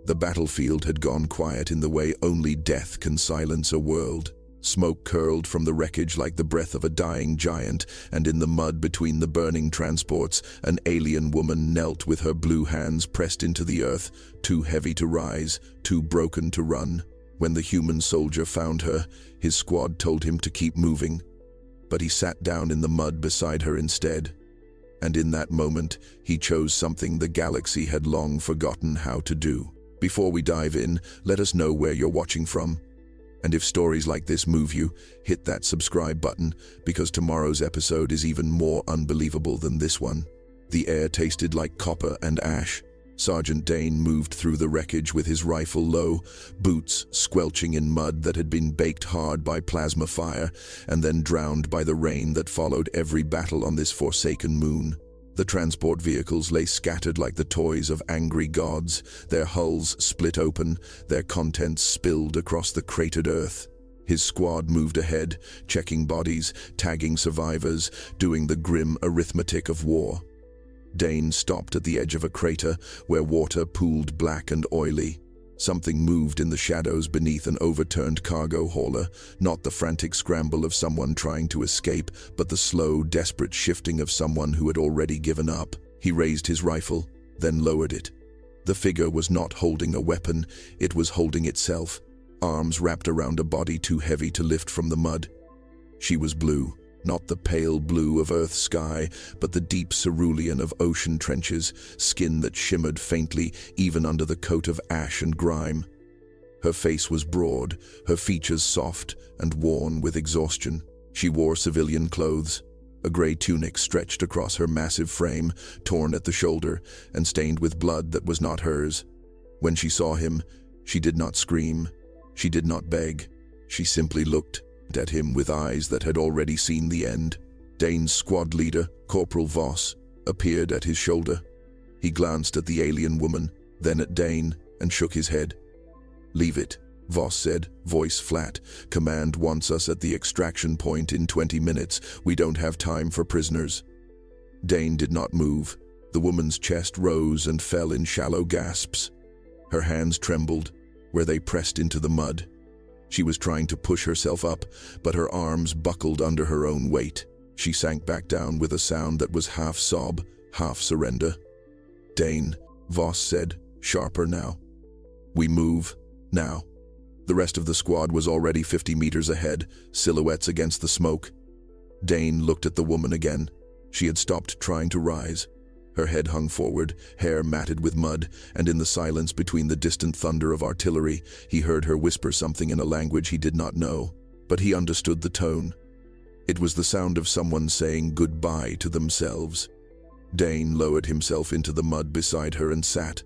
The battlefield had gone quiet in the way only death can silence a world. Smoke curled from the wreckage like the breath of a dying giant, and in the mud between the burning transports, an alien woman knelt with her blue hands pressed into the earth, too heavy to rise, too broken to run. When the human soldier found her, his squad told him to keep moving, but he sat down in the mud beside her instead. And in that moment, he chose something the galaxy had long forgotten how to do. Before we dive in, let us know where you're watching from. And if stories like this move you, hit that subscribe button, because tomorrow's episode is even more unbelievable than this one. The air tasted like copper and ash. Sergeant Dane moved through the wreckage with his rifle low, boots squelching in mud that had been baked hard by plasma fire and then drowned by the rain that followed every battle on this forsaken moon. The transport vehicles lay scattered like the toys of angry gods, their hulls split open, their contents spilled across the cratered earth. His squad moved ahead, checking bodies, tagging survivors, doing the grim arithmetic of war. Dane stopped at the edge of a crater where water pooled black and oily. Something moved in the shadows beneath an overturned cargo hauler, not the frantic scramble of someone trying to escape, but the slow, desperate shifting of someone who had already given up. He raised his rifle, then lowered it. The figure was not holding a weapon, it was holding itself, arms wrapped around a body too heavy to lift from the mud. She was blue. Not the pale blue of Earth's sky, but the deep cerulean of ocean trenches, skin that shimmered faintly even under the coat of ash and grime. Her face was broad, her features soft and worn with exhaustion. She wore civilian clothes. A gray tunic stretched across her massive frame, torn at the shoulder and stained with blood that was not hers. When she saw him, she did not scream. She did not beg. She simply looked at him with eyes that had already seen the end. Dane's squad leader, Corporal Voss, appeared at his shoulder. He glanced at the alien woman, then at Dane, and shook his head. "Leave it," Voss said, voice flat. "Command wants us at the extraction point in 20 minutes. We don't have time for prisoners." Dane did not move. The woman's chest rose and fell in shallow gasps. Her hands trembled where they pressed into the mud. She was trying to push herself up, but her arms buckled under her own weight. She sank back down with a sound that was half sob, half surrender. "Dane," Voss said, sharper now. "We move, now." The rest of the squad was already 50 meters ahead, silhouettes against the smoke. Dane looked at the woman again. She had stopped trying to rise. Her head hung forward, hair matted with mud, and in the silence between the distant thunder of artillery, he heard her whisper something in a language he did not know, but he understood the tone. It was the sound of someone saying goodbye to themselves. Dane lowered himself into the mud beside her and sat.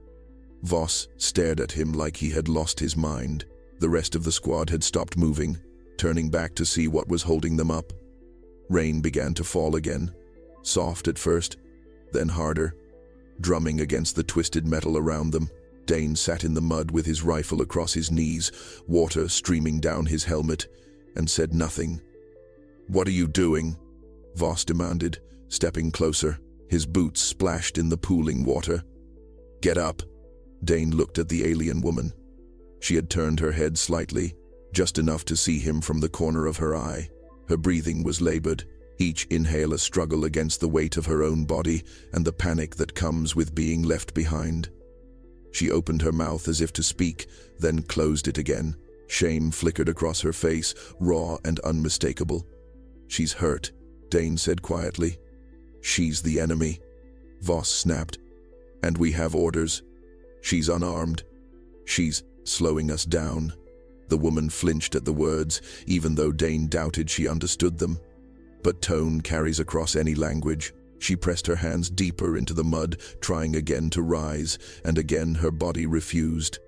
Voss stared at him like he had lost his mind. The rest of the squad had stopped moving, turning back to see what was holding them up. Rain began to fall again, soft at first, then harder, drumming against the twisted metal around them. Dane sat in the mud with his rifle across his knees, water streaming down his helmet, and said nothing. "What are you doing?" Voss demanded, stepping closer. His boots splashed in the pooling water. "Get up." Dane looked at the alien woman. She had turned her head slightly, just enough to see him from the corner of her eye. Her breathing was labored, each inhale a struggle against the weight of her own body and the panic that comes with being left behind. She opened her mouth as if to speak, then closed it again. Shame flickered across her face, raw and unmistakable. "She's hurt," Dane said quietly. "She's the enemy," Voss snapped. "And we have orders. She's unarmed. She's slowing us down." The woman flinched at the words, even though Dane doubted she understood them. But tone carries across any language. She pressed her hands deeper into the mud, trying again to rise, and again her body refused.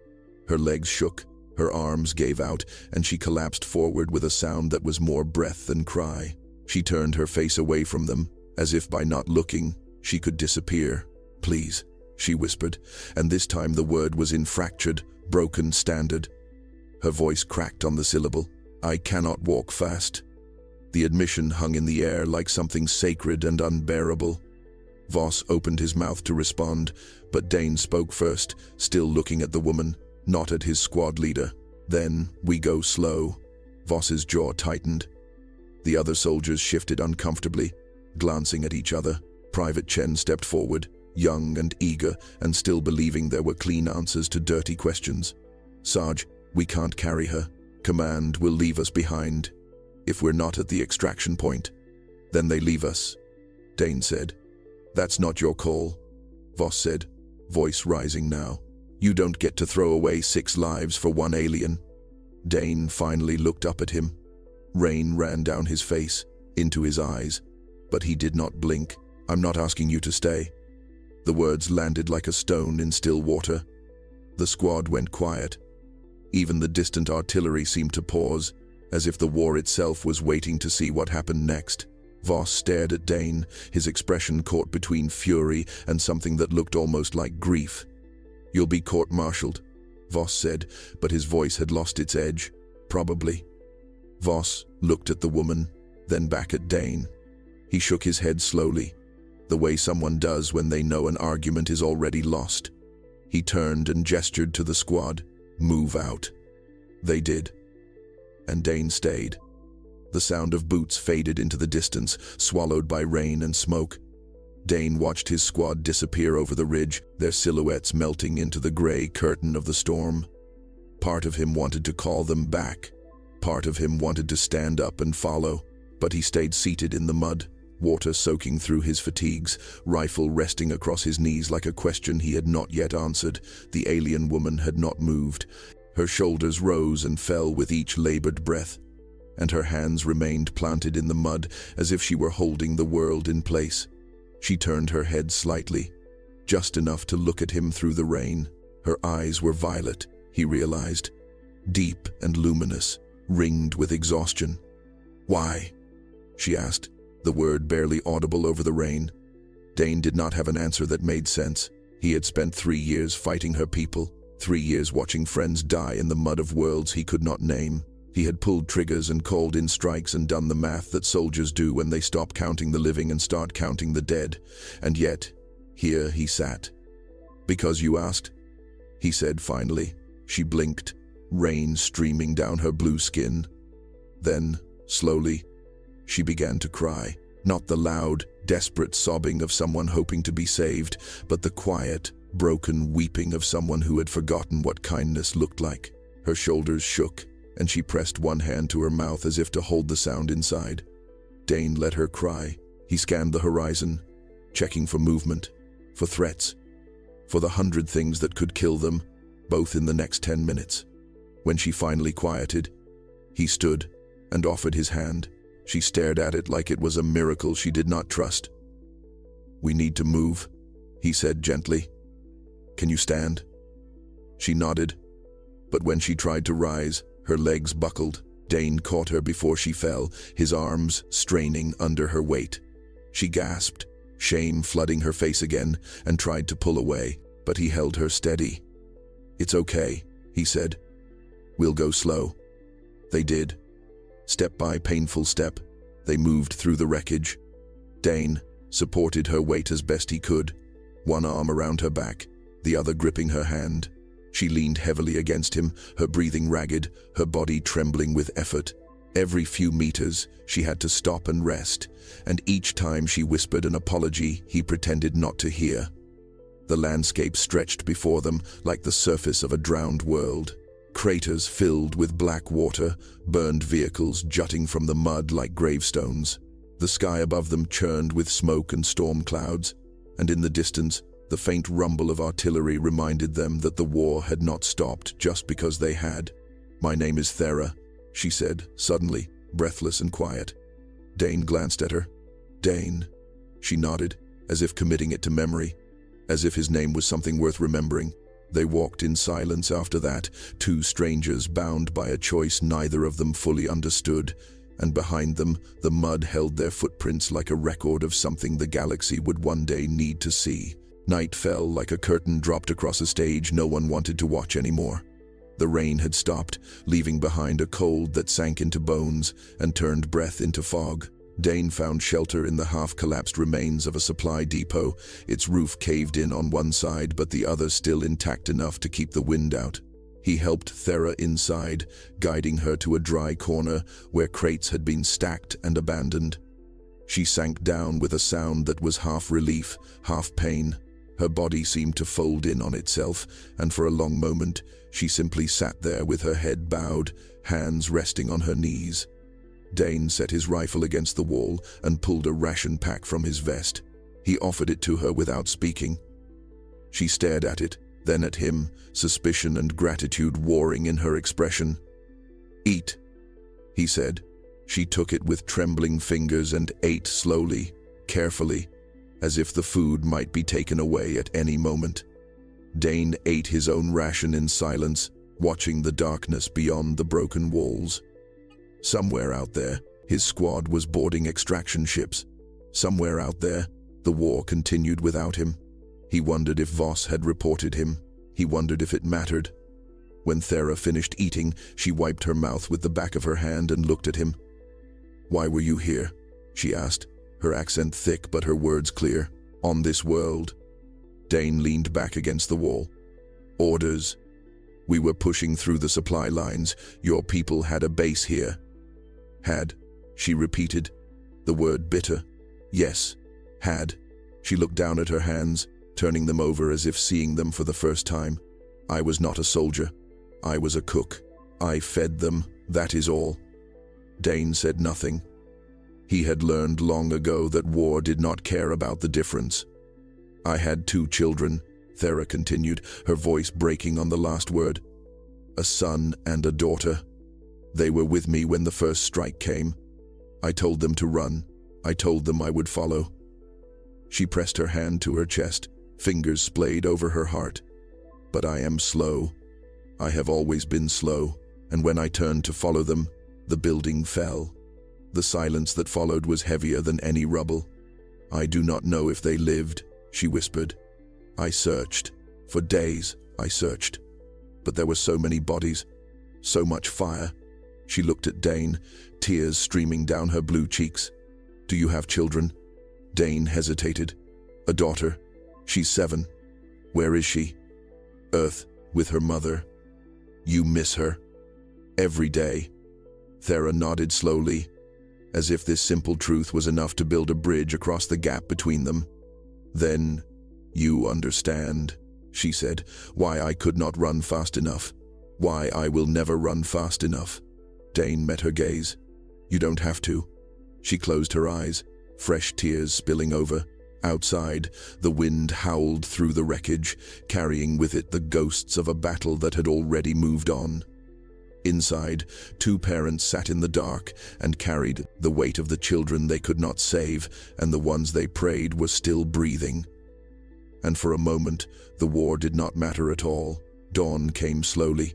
Her legs shook, her arms gave out, and she collapsed forward with a sound that was more breath than cry. She turned her face away from them, as if by not looking, she could disappear. "Please," she whispered, and this time the word was in fractured, broken standard. Her voice cracked on the syllable. "I cannot walk fast." The admission hung in the air like something sacred and unbearable. Voss opened his mouth to respond, but Dane spoke first, still looking at the woman, not at his squad leader. "Then we go slow." Voss's jaw tightened. The other soldiers shifted uncomfortably, glancing at each other. Private Chen stepped forward, young and eager, and still believing there were clean answers to dirty questions. "Sarge, we can't carry her. Command will leave us behind. If we're not at the extraction point, then they leave us," Dane said. "That's not your call," Voss said, voice rising now. "You don't get to throw away 6 lives for 1 alien." Dane finally looked up at him. Rain ran down his face, into his eyes, but he did not blink. "I'm not asking you to stay." The words landed like a stone in still water. The squad went quiet. Even the distant artillery seemed to pause, as if the war itself was waiting to see what happened next. Voss stared at Dane, his expression caught between fury and something that looked almost like grief. "You'll be court-martialed," Voss said, but his voice had lost its edge. "Probably." Voss looked at the woman, then back at Dane. He shook his head slowly, the way someone does when they know an argument is already lost. He turned and gestured to the squad. "Move out." They did. And Dane stayed. The sound of boots faded into the distance, swallowed by rain and smoke. Dane watched his squad disappear over the ridge, their silhouettes melting into the gray curtain of the storm. Part of him wanted to call them back. Part of him wanted to stand up and follow, but he stayed seated in the mud, water soaking through his fatigues, rifle resting across his knees like a question he had not yet answered. The alien woman had not moved. Her shoulders rose and fell with each labored breath, and her hands remained planted in the mud as if she were holding the world in place. She turned her head slightly, just enough to look at him through the rain. Her eyes were violet, he realized, deep and luminous, ringed with exhaustion. "Why?" she asked, the word barely audible over the rain. Dane did not have an answer that made sense. He had spent 3 years fighting her people, 3 years watching friends die in the mud of worlds he could not name. He had pulled triggers and called in strikes and done the math that soldiers do when they stop counting the living and start counting the dead. And yet, here he sat. "Because you asked?" he said finally. She blinked, rain streaming down her blue skin. Then, slowly, she began to cry. Not the loud, desperate sobbing of someone hoping to be saved, but the quiet, broken weeping of someone who had forgotten what kindness looked like. Her shoulders shook, and she pressed one hand to her mouth as if to hold the sound inside. Dane let her cry. He scanned the horizon, checking for movement, for threats, for the 100 things that could kill them, both in the next 10 minutes. When she finally quieted, he stood and offered his hand. She stared at it like it was a miracle she did not trust. "We need to move," he said gently. "Can you stand?" She nodded, but when she tried to rise, her legs buckled. Dane caught her before she fell, his arms straining under her weight. She gasped, shame flooding her face again, and tried to pull away, but he held her steady. "It's okay," he said. "We'll go slow." They did. Step by painful step, they moved through the wreckage. Dane supported her weight as best he could, one arm around her back, the other gripping her hand. She leaned heavily against him, her breathing ragged, her body trembling with effort. Every few meters, she had to stop and rest, and each time she whispered an apology he pretended not to hear. The landscape stretched before them like the surface of a drowned world. Craters filled with black water, burned vehicles jutting from the mud like gravestones. The sky above them churned with smoke and storm clouds, and in the distance, the faint rumble of artillery reminded them that the war had not stopped just because they had. "My name is Therra," she said, suddenly, breathless and quiet. Dane glanced at her. "Dane." She nodded, as if committing it to memory, as if his name was something worth remembering. They walked in silence after that, 2 strangers bound by a choice neither of them fully understood, and behind them, the mud held their footprints like a record of something the galaxy would one day need to see. Night fell like a curtain dropped across a stage no one wanted to watch anymore. The rain had stopped, leaving behind a cold that sank into bones and turned breath into fog. Dane found shelter in the half-collapsed remains of a supply depot, its roof caved in on one side but the other still intact enough to keep the wind out. He helped Therra inside, guiding her to a dry corner where crates had been stacked and abandoned. She sank down with a sound that was half relief, half pain. Her body seemed to fold in on itself, and for a long moment she simply sat there with her head bowed, hands resting on her knees. Dane set his rifle against the wall and pulled a ration pack from his vest. He offered it to her without speaking. She stared at it, then at him, suspicion and gratitude warring in her expression. "Eat," he said. She took it with trembling fingers and ate slowly, carefully, as if the food might be taken away at any moment. Dane ate his own ration in silence, watching the darkness beyond the broken walls. Somewhere out there, his squad was boarding extraction ships. Somewhere out there, the war continued without him. He wondered if Voss had reported him. He wondered if it mattered. When Therra finished eating, she wiped her mouth with the back of her hand and looked at him. "Why were you here?" she asked, her accent thick but her words clear. "On this world." Dane leaned back against the wall. "Orders. We were pushing through the supply lines. Your people had a base here." "Had," she repeated, the word bitter. "Yes, had." She looked down at her hands, turning them over as if seeing them for the first time. "I was not a soldier. I was a cook. I fed them, that is all." Dane said nothing. He had learned long ago that war did not care about the difference. "I had 2 children, Therra continued, her voice breaking on the last word. "A son and a daughter. They were with me when the first strike came. I told them to run. I told them I would follow." She pressed her hand to her chest, fingers splayed over her heart. "But I am slow. I have always been slow, and when I turned to follow them, the building fell. The silence that followed was heavier than any rubble. I do not know if they lived," she whispered. "I searched. For days, I searched. But there were so many bodies, so much fire." She looked at Dane, tears streaming down her blue cheeks. "Do you have children?" Dane hesitated. "A daughter. She's 7. Where is she?" "Earth, with her mother." "You miss her?" "Every day." Therra nodded slowly, as if this simple truth was enough to build a bridge across the gap between them. "Then, you understand," she said, "why I could not run fast enough. Why I will never run fast enough." Dane met her gaze. "You don't have to." She closed her eyes, fresh tears spilling over. Outside, the wind howled through the wreckage, carrying with it the ghosts of a battle that had already moved on. Inside, 2 parents sat in the dark and carried the weight of the children they could not save, and the ones they prayed were still breathing. And for a moment, the war did not matter at all. Dawn came slowly,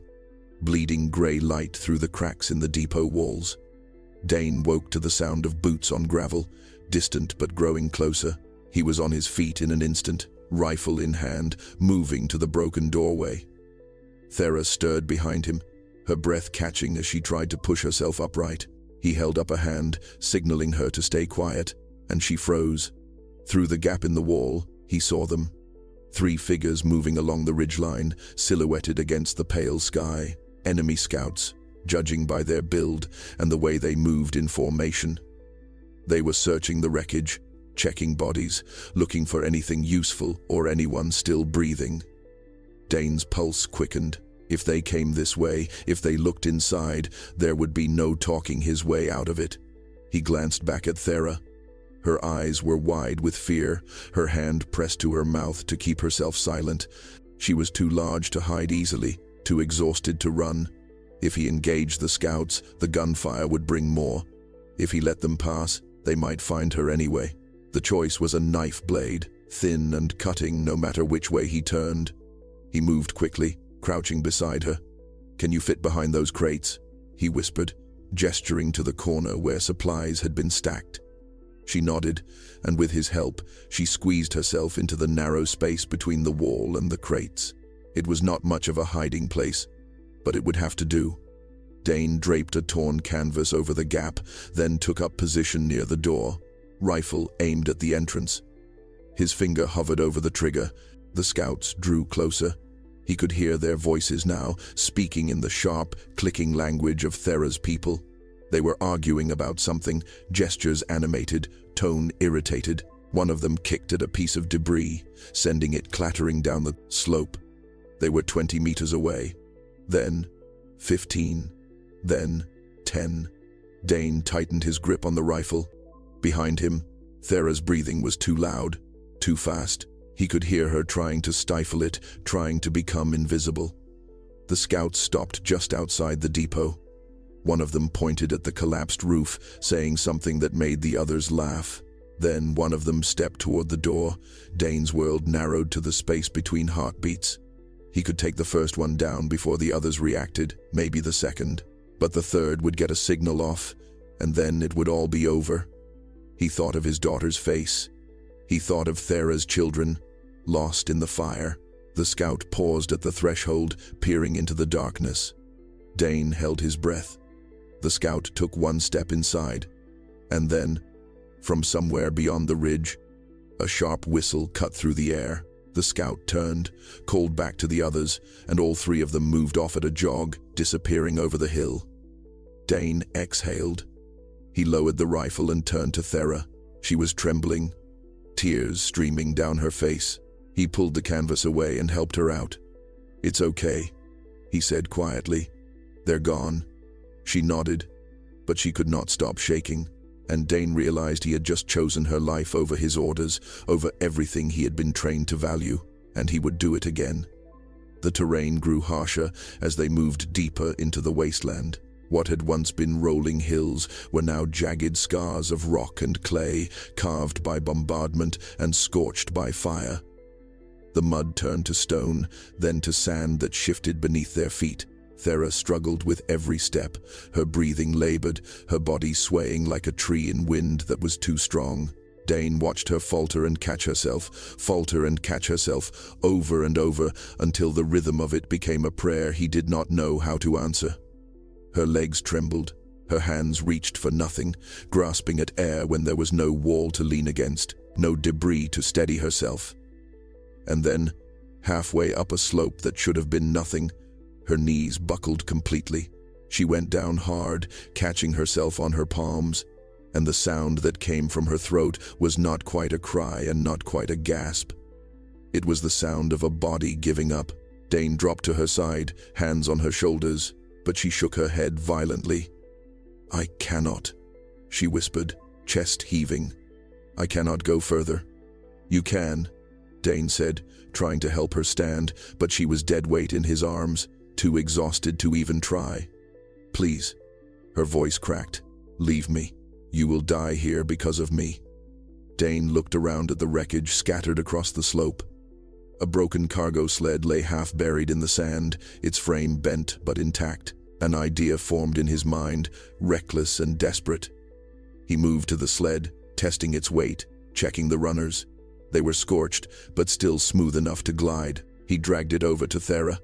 bleeding grey light through the cracks in the depot walls. Dane woke to the sound of boots on gravel, distant but growing closer. He was on his feet in an instant, rifle in hand, moving to the broken doorway. Therra stirred behind him, her breath catching as she tried to push herself upright. He held up a hand, signaling her to stay quiet, and she froze. Through the gap in the wall, he saw them. 3 figures moving along the ridgeline, silhouetted against the pale sky. Enemy scouts, judging by their build and the way they moved in formation. They were searching the wreckage, checking bodies, looking for anything useful or anyone still breathing. Dane's pulse quickened. If they came this way, if they looked inside, there would be no talking his way out of it. He glanced back at Therra. Her eyes were wide with fear, her hand pressed to her mouth to keep herself silent. She was too large to hide easily, too exhausted to run. If he engaged the scouts, the gunfire would bring more. If he let them pass, they might find her anyway. The choice was a knife blade, thin and cutting no matter which way he turned. He moved quickly, crouching beside her. "Can you fit behind those crates?" he whispered, gesturing to the corner where supplies had been stacked. She nodded, and with his help, she squeezed herself into the narrow space between the wall and the crates. It was not much of a hiding place, but it would have to do. Dane draped a torn canvas over the gap, then took up position near the door, rifle aimed at the entrance. His finger hovered over the trigger. The scouts drew closer. He could hear their voices now, speaking in the sharp, clicking language of Therra's people. They were arguing about something, gestures animated, tone irritated. One of them kicked at a piece of debris, sending it clattering down the slope. They were 20 meters away. Then 15. Then 10. Dane tightened his grip on the rifle. Behind him, Therra's breathing was too loud, too fast. He could hear her trying to stifle it, trying to become invisible. The scouts stopped just outside the depot. One of them pointed at the collapsed roof, saying something that made the others laugh. Then one of them stepped toward the door. Dane's world narrowed to the space between heartbeats. He could take the first one down before the others reacted, maybe the second. But the third would get a signal off, and then it would all be over. He thought of his daughter's face. He thought of Therra's children, lost in the fire. The scout paused at the threshold, peering into the darkness. Dane held his breath. The scout took one step inside, and then, from somewhere beyond the ridge, a sharp whistle cut through the air. The scout turned, called back to the others, and all three of them moved off at a jog, disappearing over the hill. Dane exhaled. He lowered the rifle and turned to Therra. She was trembling, tears streaming down her face. He pulled the canvas away and helped her out. "It's okay," he said quietly. "They're gone." She nodded, but she could not stop shaking, and Dane realized he had just chosen her life over his orders, over everything he had been trained to value, and he would do it again. The terrain grew harsher as they moved deeper into the wasteland. What had once been rolling hills were now jagged scars of rock and clay, carved by bombardment and scorched by fire. The mud turned to stone, then to sand that shifted beneath their feet. Therra struggled with every step, her breathing labored, her body swaying like a tree in wind that was too strong. Dane watched her falter and catch herself, over and over, until the rhythm of it became a prayer he did not know how to answer. Her legs trembled, her hands reached for nothing, grasping at air when there was no wall to lean against, no debris to steady herself. And then, halfway up a slope that should have been nothing, her knees buckled completely. She went down hard, catching herself on her palms, and the sound that came from her throat was not quite a cry and not quite a gasp. It was the sound of a body giving up. Dane dropped to her side, hands on her shoulders, but she shook her head violently. "I cannot," she whispered, chest heaving. "I cannot go further." "You can," Dane said, trying to help her stand, but she was dead weight in his arms, too exhausted to even try. "Please." Her voice cracked. "Leave me. You will die here because of me." Dane looked around at the wreckage scattered across the slope. A broken cargo sled lay half buried in the sand, its frame bent but intact. An idea formed in his mind, reckless and desperate. He moved to the sled, testing its weight, checking the runners. They were scorched, but still smooth enough to glide. He dragged it over to Therra.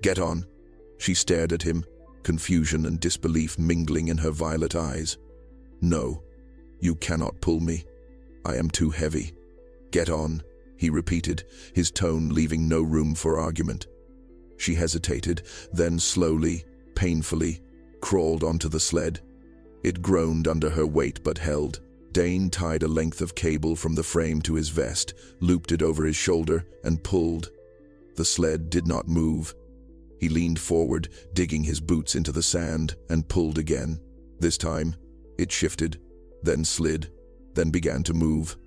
"Get on." She stared at him, confusion and disbelief mingling in her violet eyes. "No, you cannot pull me. I am too heavy." "Get on," he repeated, his tone leaving no room for argument. She hesitated, then slowly, painfully, crawled onto the sled. It groaned under her weight but held. Dane tied a length of cable from the frame to his vest, looped it over his shoulder, and pulled. The sled did not move. He leaned forward, digging his boots into the sand, and pulled again. This time, it shifted, then slid, then began to move.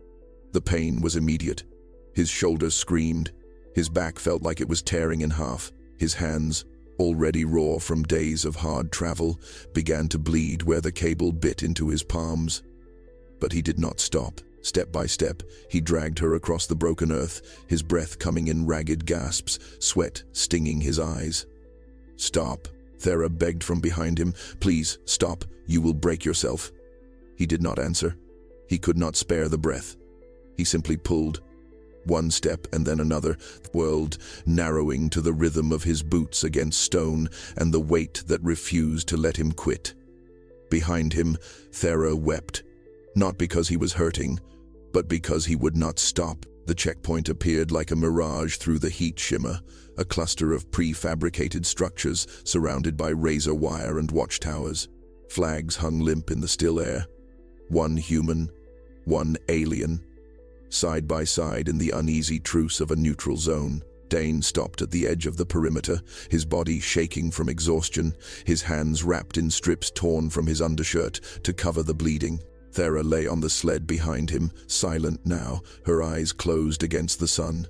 The pain was immediate. His shoulders screamed. His back felt like it was tearing in half. His hands, already raw from days of hard travel, began to bleed where the cable bit into his palms. But he did not stop. Step by step, he dragged her across the broken earth, his breath coming in ragged gasps, sweat stinging his eyes. "Stop," Therra begged from behind him. "Please, stop. You will break yourself." He did not answer. He could not spare the breath. He simply pulled. One step and then another, world narrowing to the rhythm of his boots against stone and the weight that refused to let him quit. Behind him, Therra wept, not because he was hurting, but because he would not stop. The checkpoint appeared like a mirage through the heat shimmer, a cluster of prefabricated structures surrounded by razor wire and watchtowers. Flags hung limp in the still air. One human, one alien. Side by side in the uneasy truce of a neutral zone, Dane stopped at the edge of the perimeter, his body shaking from exhaustion, his hands wrapped in strips torn from his undershirt to cover the bleeding. Therra lay on the sled behind him, silent now, her eyes closed against the sun.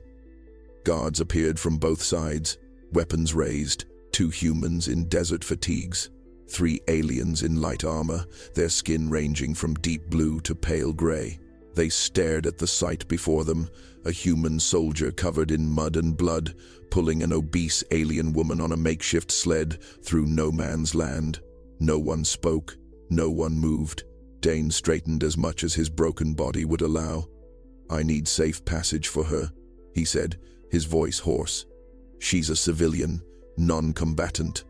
Guards appeared from both sides, weapons raised, 2 humans in desert fatigues, 3 aliens in light armor, their skin ranging from deep blue to pale gray. They stared at the sight before them, a human soldier covered in mud and blood, pulling an obese alien woman on a makeshift sled through no man's land. No one spoke, no one moved. Dane straightened as much as his broken body would allow. "I need safe passage for her," he said, his voice hoarse. "She's a civilian, non-combatant."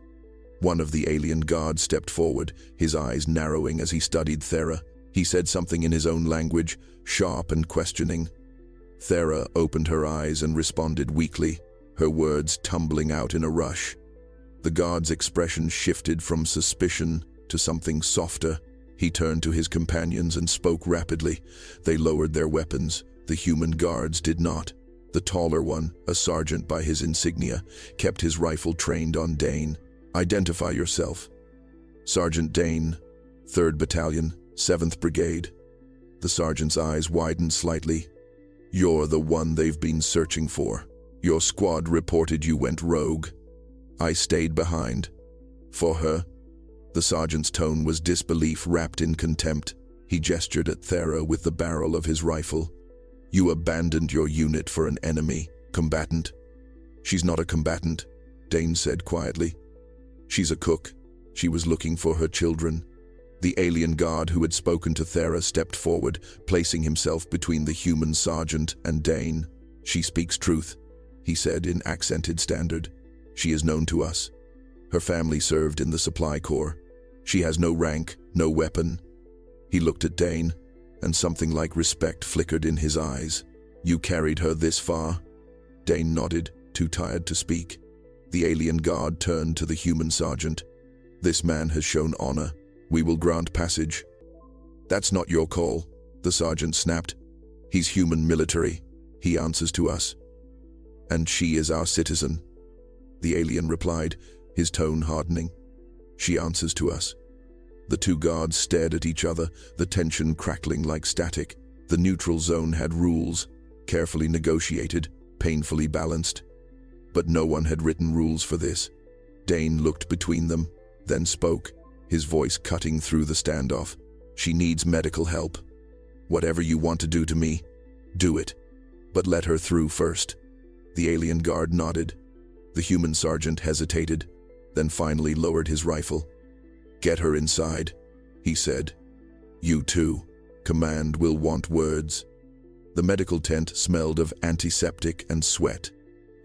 One of the alien guards stepped forward, his eyes narrowing as he studied Therra. He said something in his own language, sharp and questioning. Therra opened her eyes and responded weakly, her words tumbling out in a rush. The guard's expression shifted from suspicion to something softer. He turned to his companions and spoke rapidly. They lowered their weapons. The human guards did not. The taller one, a sergeant by his insignia, kept his rifle trained on Dane. "Identify yourself." "Sergeant Dane, 3rd Battalion, 7th Brigade." The sergeant's eyes widened slightly. "You're the one they've been searching for. Your squad reported you went rogue. I stayed behind. For her." The sergeant's tone was disbelief wrapped in contempt. He gestured at Therra with the barrel of his rifle. "You abandoned your unit for an enemy, combatant." "She's not a combatant," Dane said quietly. "She's a cook. She was looking for her children." The alien guard who had spoken to Therra stepped forward, placing himself between the human sergeant and Dane. "She speaks truth," he said in accented standard. "She is known to us. Her family served in the supply corps. She has no rank, no weapon." He looked at Dane, and something like respect flickered in his eyes. "You carried her this far?" Dane nodded, too tired to speak. The alien guard turned to the human sergeant. "This man has shown honor. We will grant passage." "That's not your call," the sergeant snapped. "He's human military. He answers to us." "And she is our citizen," the alien replied, his tone hardening. "She answers to us." The 2 guards stared at each other, the tension crackling like static. The neutral zone had rules, carefully negotiated, painfully balanced. But no one had written rules for this. Dane looked between them, then spoke, his voice cutting through the standoff. "She needs medical help. Whatever you want to do to me, do it. But let her through first." The alien guard nodded. The human sergeant hesitated, then finally lowered his rifle. "Get her inside," he said. "You too. Command will want words." The medical tent smelled of antiseptic and sweat.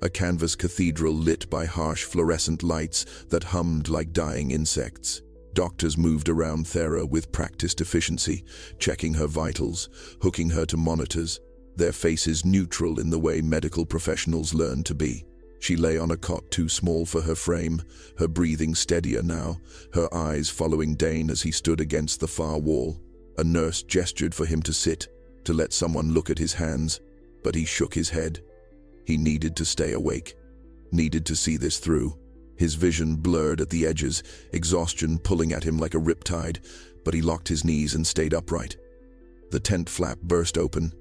A canvas cathedral lit by harsh fluorescent lights that hummed like dying insects. Doctors moved around Therra with practiced efficiency, checking her vitals, hooking her to monitors, their faces neutral in the way medical professionals learn to be. She lay on a cot too small for her frame, her breathing steadier now, her eyes following Dane as he stood against the far wall. A nurse gestured for him to sit, to let someone look at his hands, but he shook his head. He needed to stay awake, needed to see this through. His vision blurred at the edges, exhaustion pulling at him like a riptide, but he locked his knees and stayed upright. The tent flap burst open.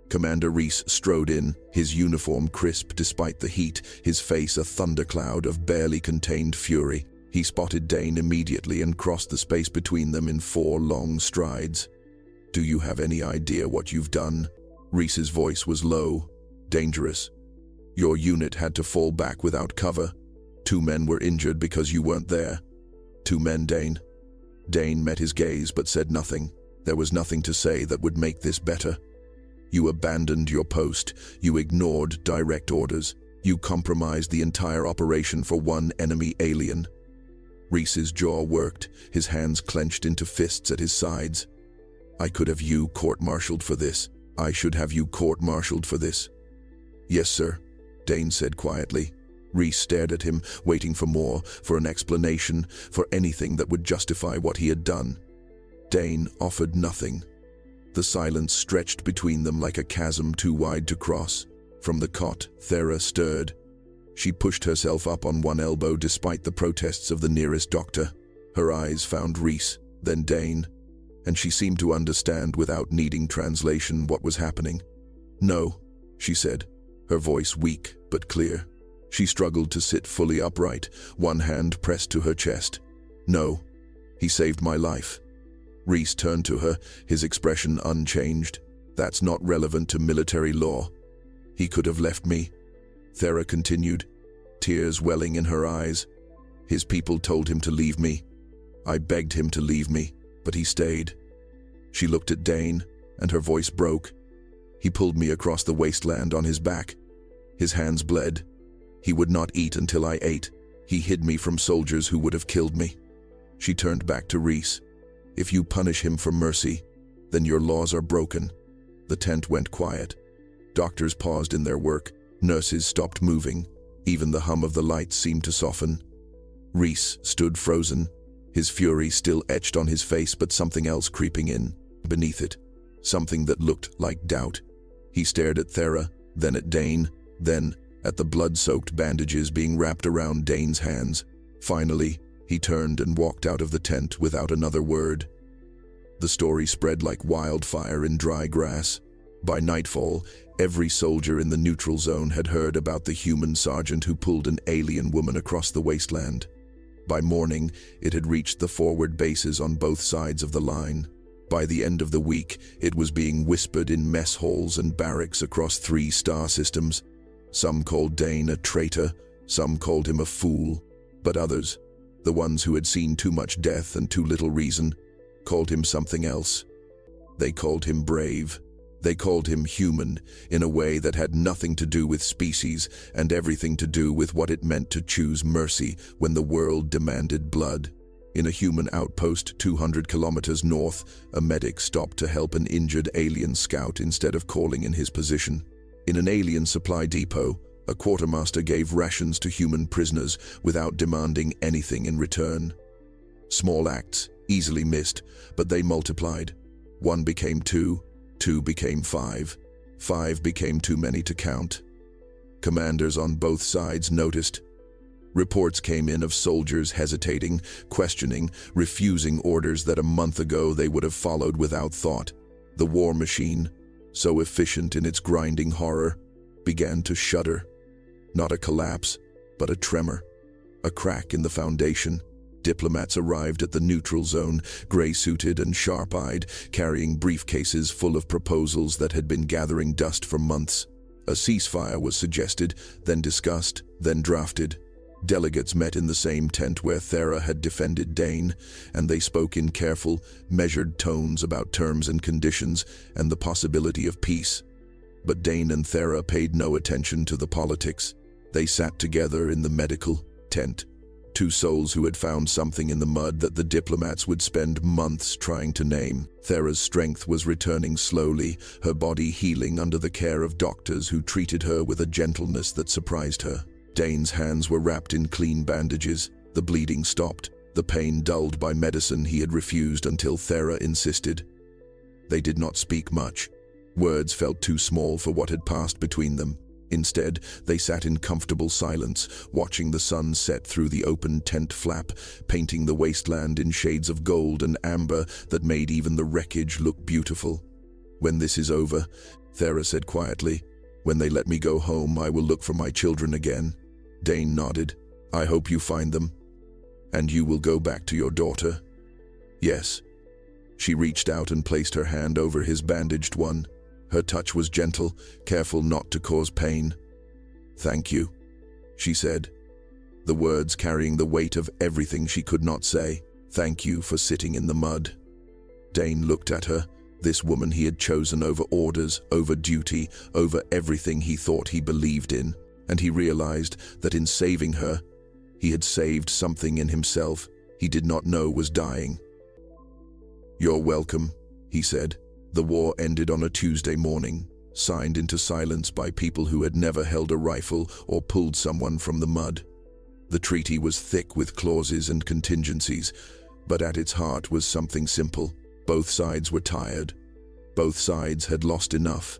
Commander Reese strode in, his uniform crisp despite the heat, his face a thundercloud of barely contained fury. He spotted Dane immediately and crossed the space between them in 4 long strides. "Do you have any idea what you've done?" Reese's voice was low, dangerous. "Your unit had to fall back without cover. 2 men were injured because you weren't there." "2 men, Dane." Dane met his gaze but said nothing. There was nothing to say that would make this better. You abandoned your post. You ignored direct orders. You compromised the entire operation for one enemy alien. Reese's jaw worked, his hands clenched into fists at his sides. I could have you court-martialed for this. I should have you court-martialed for this. Yes, sir, Dane said quietly. Reese stared at him, waiting for more, for an explanation, for anything that would justify what he had done. Dane offered nothing. The silence stretched between them like a chasm too wide to cross. From the cot, Therra stirred. She pushed herself up on one elbow despite the protests of the nearest doctor. Her eyes found Reese, then Dane, and she seemed to understand without needing translation what was happening. No, she said, her voice weak but clear. She struggled to sit fully upright, one hand pressed to her chest. No, he saved my life. Reese turned to her, his expression unchanged. That's not relevant to military law. He could have left me, Therra continued, tears welling in her eyes. His people told him to leave me. I begged him to leave me, but he stayed. She looked at Dane, and her voice broke. He pulled me across the wasteland on his back. His hands bled. He would not eat until I ate. He hid me from soldiers who would have killed me. She turned back to Reese. If you punish him for mercy, then your laws are broken. The tent went quiet. Doctors paused in their work. Nurses stopped moving. Even the hum of the lights seemed to soften. Reese stood frozen, his fury still etched on his face, but something else creeping in, beneath it. Something that looked like doubt. He stared at Therra, then at Dane, then at the blood-soaked bandages being wrapped around Dane's hands. Finally, he turned and walked out of the tent without another word. The story spread like wildfire in dry grass. By nightfall, every soldier in the neutral zone had heard about the human sergeant who pulled an alien woman across the wasteland. By morning, it had reached the forward bases on both sides of the line. By the end of the week, it was being whispered in mess halls and barracks across 3 star systems. Some called Dane a traitor, some called him a fool, but others, the ones who had seen too much death and too little reason, called him something else. They called him brave. They called him human, in a way that had nothing to do with species and everything to do with what it meant to choose mercy when the world demanded blood. In a human outpost 200 kilometers north, a medic stopped to help an injured alien scout instead of calling in his position. In an alien supply depot, a quartermaster gave rations to human prisoners without demanding anything in return. Small acts, easily missed, but they multiplied. 1 became 2. 2 became 5. 5 became too many to count. Commanders on both sides noticed. Reports came in of soldiers hesitating, questioning, refusing orders that a month ago they would have followed without thought. The war machine, so efficient in its grinding horror, began to shudder. Not a collapse, but a tremor. A crack in the foundation. Diplomats arrived at the neutral zone, gray-suited and sharp-eyed, carrying briefcases full of proposals that had been gathering dust for months. A ceasefire was suggested, then discussed, then drafted. Delegates met in the same tent where Therra had defended Dane, and they spoke in careful, measured tones about terms and conditions and the possibility of peace. But Dane and Therra paid no attention to the politics. They sat together in the medical tent. 2 souls who had found something in the mud that the diplomats would spend months trying to name. Therra's strength was returning slowly, her body healing under the care of doctors who treated her with a gentleness that surprised her. Dane's hands were wrapped in clean bandages. The bleeding stopped, the pain dulled by medicine he had refused until Therra insisted. They did not speak much. Words felt too small for what had passed between them. Instead, they sat in comfortable silence, watching the sun set through the open tent flap, painting the wasteland in shades of gold and amber that made even the wreckage look beautiful. When this is over, Therra said quietly, when they let me go home, I will look for my children again. Dane nodded. I hope you find them. And you will go back to your daughter? Yes. She reached out and placed her hand over his bandaged one. Her touch was gentle, careful not to cause pain. Thank you, she said, the words carrying the weight of everything she could not say. Thank you for sitting in the mud. Dane looked at her, This woman he had chosen over orders, over duty, over everything he thought he believed in, and he realized that in saving her, he had saved something in himself he did not know was dying. "You're welcome," he said. The war ended on a Tuesday morning, signed into silence by people who had never held a rifle or pulled someone from the mud. The treaty was thick with clauses and contingencies, but at its heart was something simple. Both sides were tired. Both sides had lost enough.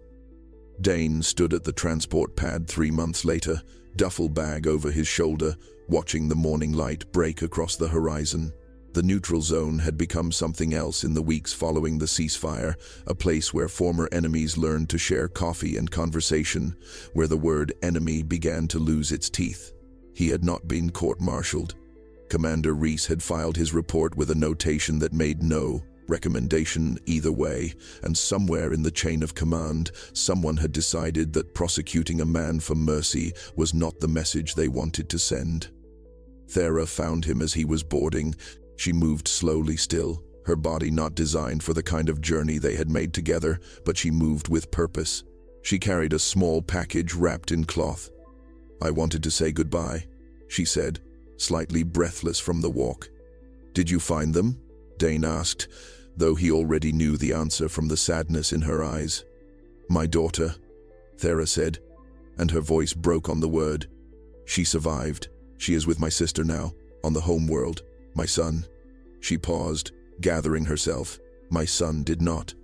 Dane stood at the transport pad 3 months later, duffel bag over his shoulder, watching the morning light break across the horizon. The neutral zone had become something else in the weeks following the ceasefire, a place where former enemies learned to share coffee and conversation, where the word enemy began to lose its teeth. He had not been court-martialed. Commander Reese had filed his report with a notation that made no recommendation either way, and somewhere in the chain of command, someone had decided that prosecuting a man for mercy was not the message they wanted to send. Therra found him as he was boarding. She moved slowly still, her body not designed for the kind of journey they had made together, but she moved with purpose. She carried a small package wrapped in cloth. "I wanted to say goodbye," she said, slightly breathless from the walk. "Did you find them?" Dane asked, though he already knew the answer from the sadness in her eyes. "My daughter," Therra said, and her voice broke on the word. "She survived. She is with my sister now, on the home world. My son." She paused, gathering herself. "My son did not."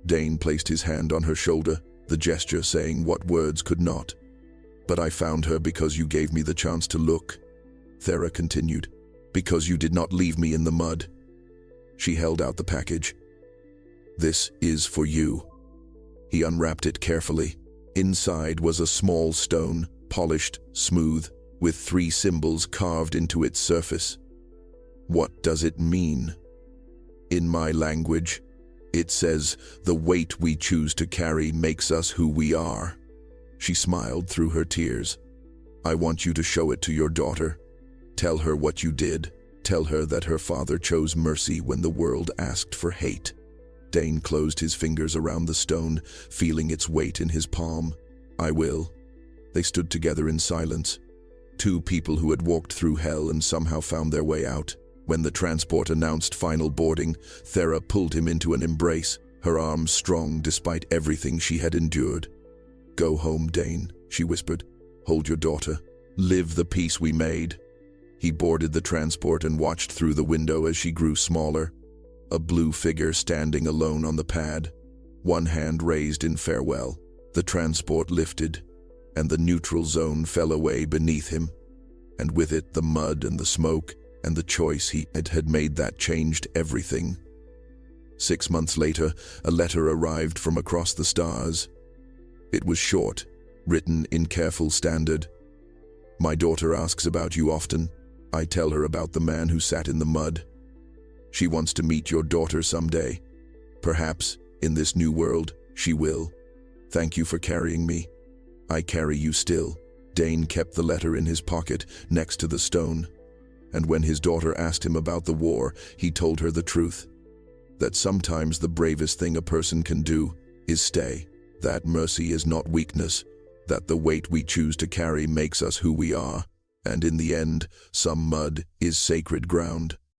Dane placed his hand on her shoulder, the gesture saying what words could not. "But I found her because you gave me the chance to look," Therra continued. "Because you did not leave me in the mud." She held out the package. "This is for you." He unwrapped it carefully. Inside was a small stone, polished, smooth, with 3 symbols carved into its surface. "What does it mean?" "In my language, it says, the weight we choose to carry makes us who we are." She smiled through her tears. "I want you to show it to your daughter. Tell her what you did. Tell her that her father chose mercy when the world asked for hate." Dane closed his fingers around the stone, feeling its weight in his palm. "I will." They stood together in silence. 2 people who had walked through hell and somehow found their way out. When the transport announced final boarding, Therra pulled him into an embrace, her arms strong despite everything she had endured. "Go home, Dane," she whispered. "Hold your daughter. Live the peace we made." He boarded the transport and watched through the window as she grew smaller. A blue figure standing alone on the pad, one hand raised in farewell. The transport lifted, and the neutral zone fell away beneath him, and with it the mud and the smoke, and the choice he had made that changed everything. 6 months later, a letter arrived from across the stars. It was short, written in careful standard. "My daughter asks about you often. I tell her about the man who sat in the mud. She wants to meet your daughter someday. Perhaps, in this new world, she will. Thank you for carrying me. I carry you still." Dane kept the letter in his pocket, next to the stone. And when his daughter asked him about the war, he told her the truth. That sometimes the bravest thing a person can do is stay. That mercy is not weakness. That the weight we choose to carry makes us who we are. And in the end, some mud is sacred ground.